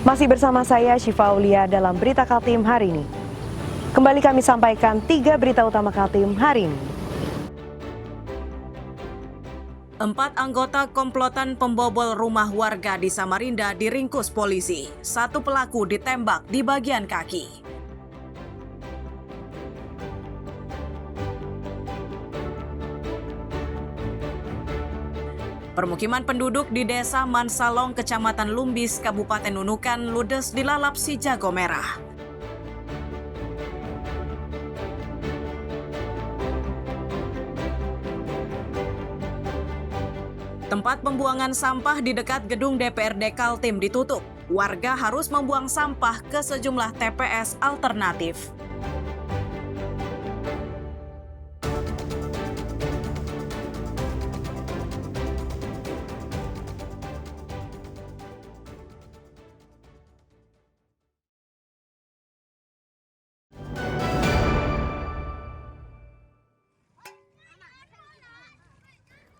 Masih bersama saya Syifa Aulia dalam Berita Kaltim hari ini. Kembali kami sampaikan 3 berita utama Kaltim hari ini. 4 anggota komplotan pembobol rumah warga di Samarinda diringkus polisi. 1 pelaku ditembak di bagian kaki. Permukiman penduduk di Desa Mansalong, Kecamatan Lumbis, Kabupaten Nunukan, ludes dilalap si jago merah. Tempat pembuangan sampah di dekat gedung DPRD Kaltim ditutup. Warga harus membuang sampah ke sejumlah TPS alternatif.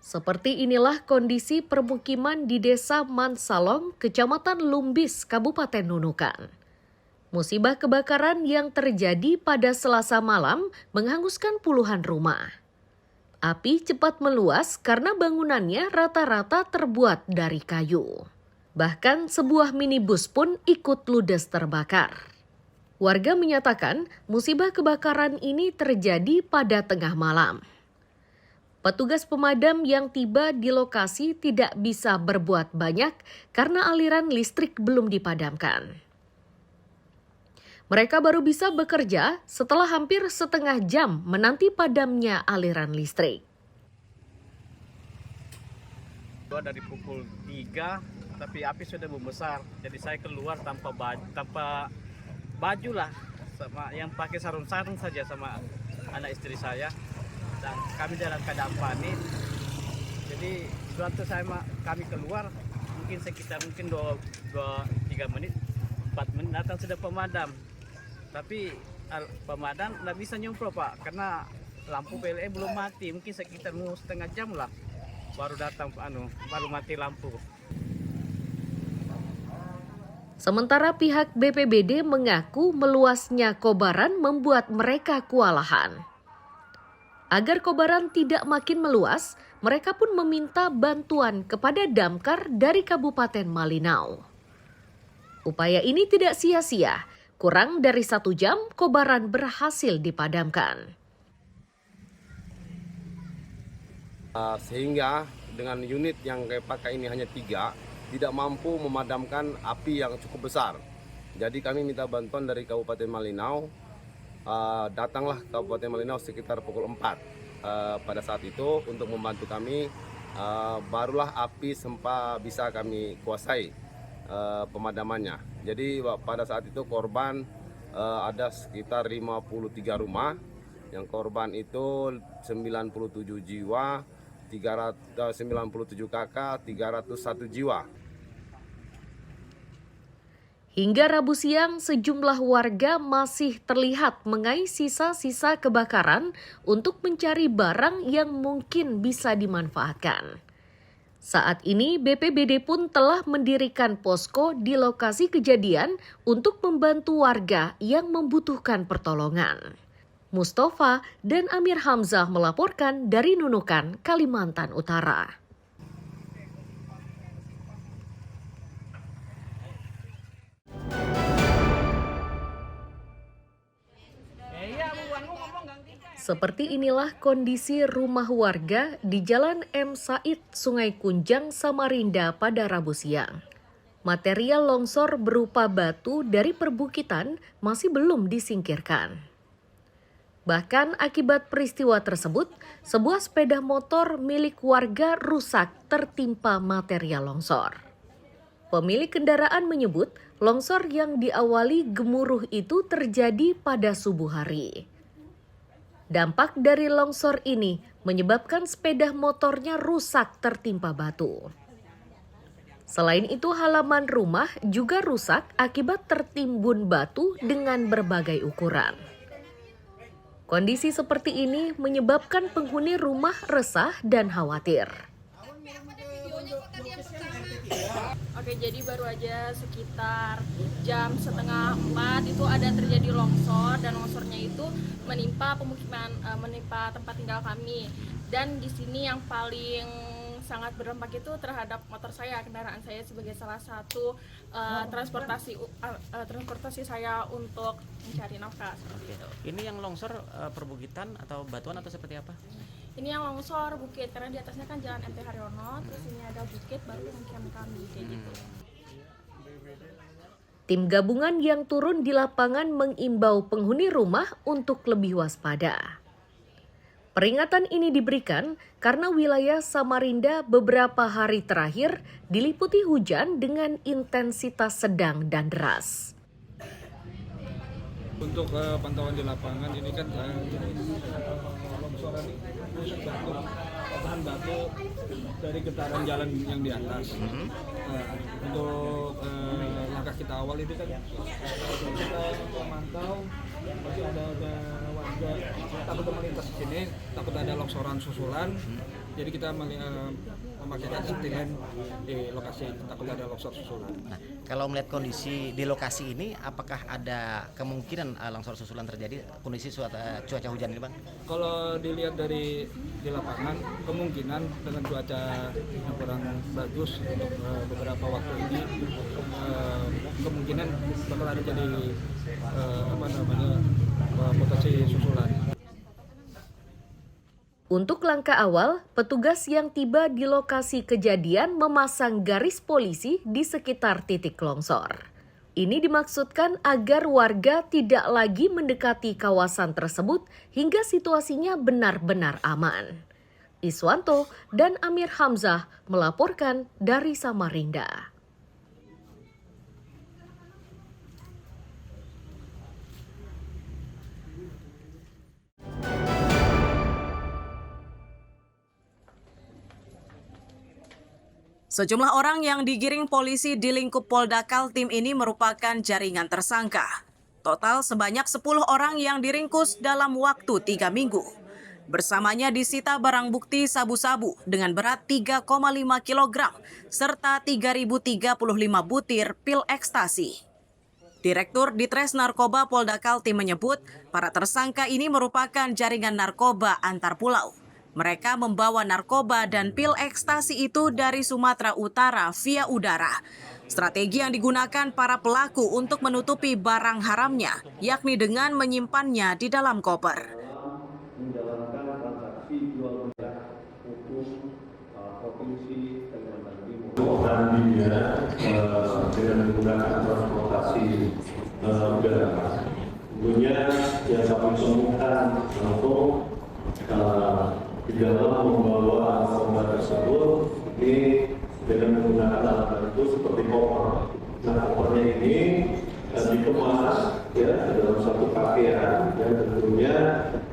Seperti inilah kondisi permukiman di Desa Mansalong, Kecamatan Lumbis, Kabupaten Nunukan. Musibah kebakaran yang terjadi pada Selasa malam menghanguskan puluhan rumah. Api cepat meluas karena bangunannya rata-rata terbuat dari kayu. Bahkan sebuah minibus pun ikut ludes terbakar. Warga menyatakan musibah kebakaran ini terjadi pada tengah malam. Petugas pemadam yang tiba di lokasi tidak bisa berbuat banyak karena aliran listrik belum dipadamkan. Mereka baru bisa bekerja setelah hampir setengah jam menanti padamnya aliran listrik. Dari pukul 3, tapi api sudah membesar. Jadi saya keluar tanpa baju lah, sama yang pakai sarung-sarung saja sama anak istri saya. Dan kami dalam keadaan panik. Jadi suatu kami keluar mungkin sekitar 3 menit 4 menit datang sudah pemadam. Tapi pemadam nggak bisa nyemprot Pak karena lampu PLN belum mati. Mungkin sekitar setengah jam lah baru datang baru mati lampu. Sementara pihak BPBD mengaku meluasnya kobaran membuat mereka kewalahan. Agar kobaran tidak makin meluas, mereka pun meminta bantuan kepada damkar dari Kabupaten Malinau. Upaya ini tidak sia-sia, kurang dari 1 jam kobaran berhasil dipadamkan. Sehingga dengan unit yang pakai ini hanya 3, tidak mampu memadamkan api yang cukup besar. Jadi kami minta bantuan dari Kabupaten Malinau. Datanglah Kabupaten Malinau sekitar pukul 4 pada saat itu untuk membantu kami. Barulah api sempat bisa kami kuasai pemadamannya. Jadi pada saat itu korban ada sekitar 53 rumah. Yang korban itu 97 jiwa, 397 kakak, 301 jiwa. Hingga Rabu siang, sejumlah warga masih terlihat mengais sisa-sisa kebakaran untuk mencari barang yang mungkin bisa dimanfaatkan. Saat ini, BPBD pun telah mendirikan posko di lokasi kejadian untuk membantu warga yang membutuhkan pertolongan. Mustafa dan Amir Hamzah melaporkan dari Nunukan, Kalimantan Utara. Seperti inilah kondisi rumah warga di Jalan M. Said, Sungai Kunjang, Samarinda pada Rabu siang. Material longsor berupa batu dari perbukitan masih belum disingkirkan. Bahkan akibat peristiwa tersebut, sebuah sepeda motor milik warga rusak tertimpa material longsor. Pemilik kendaraan menyebut longsor yang diawali gemuruh itu terjadi pada subuh hari. Dampak dari longsor ini menyebabkan sepeda motornya rusak tertimpa batu. Selain itu, halaman rumah juga rusak akibat tertimbun batu dengan berbagai ukuran. Kondisi seperti ini menyebabkan penghuni rumah resah dan khawatir. Oke, jadi baru aja sekitar jam setengah 4 itu ada terjadi longsor, dan longsornya itu menimpa pemukiman, menimpa tempat tinggal kami. Dan di sini yang paling sangat berdampak itu terhadap motor saya, kendaraan saya sebagai salah satu transportasi saya untuk mencari nafkah. Seperti itu. Ini yang longsor perbukitan atau batuan atau seperti apa? Ini yang longsor bukit, karena di atasnya kan jalan MT Haryono, terus ini ada bukit, baru pemukiman kami kayak gitu. Tim gabungan yang turun di lapangan mengimbau penghuni rumah untuk lebih waspada. Peringatan ini diberikan karena wilayah Samarinda beberapa hari terakhir diliputi hujan dengan intensitas sedang dan deras. Untuk pantauan di lapangan ini kan longsoran ini rusak batu, patahan batu dari getaran jalan yang di atas. Untuk langkah kita awal itu kan kita memantau masih ada warga takut melintas di sini, takut ada longsoran susulan. Jadi kita memakaikan sentilen di lokasi, takut ada longsor susulan. Nah, kalau melihat kondisi di lokasi ini, apakah ada kemungkinan longsor susulan terjadi kondisi cuaca hujan ini, Bang? Kalau dilihat di lapangan, kemungkinan dengan cuaca yang kurang bagus untuk beberapa waktu ini, kemungkinan bakal ada jadi potensi susulan. Untuk langkah awal, petugas yang tiba di lokasi kejadian memasang garis polisi di sekitar titik longsor. Ini dimaksudkan agar warga tidak lagi mendekati kawasan tersebut hingga situasinya benar-benar aman. Iswanto dan Amir Hamzah melaporkan dari Samarinda. Sejumlah orang yang digiring polisi di lingkup Polda Kaltim ini merupakan jaringan tersangka. Total sebanyak 10 orang yang diringkus dalam waktu 3 minggu. Bersamanya disita barang bukti sabu-sabu dengan berat 3,5 kg serta 3.035 butir pil ekstasi. Direktur Ditres Narkoba Polda Kaltim menyebut para tersangka ini merupakan jaringan narkoba antar pulau. Mereka membawa narkoba dan pil ekstasi itu dari Sumatera Utara via udara. Strategi yang digunakan para pelaku untuk menutupi barang haramnya, yakni dengan menyimpannya di dalam koper. Menjalankan transaksi jual beli hukum provinsi Kalimantan Timur. Operasi dengan menggunakan transportasi udara. Tentunya yang kami temukan untuk di dalam membawa narkoba tersebut ini dengan menggunakan alat itu seperti koper. Nah, kopernya ini dikemas ya dalam satu pakaian yang tentunya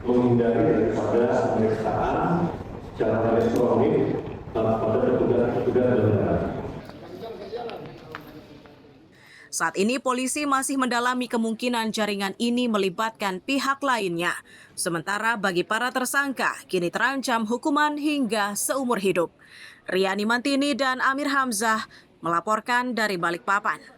menghindari daripada pemeriksaan secara elektronik pada petugas bandara. Saat ini polisi masih mendalami kemungkinan jaringan ini melibatkan pihak lainnya. Sementara bagi para tersangka, kini terancam hukuman hingga seumur hidup. Riani Mantini dan Amir Hamzah melaporkan dari Balikpapan.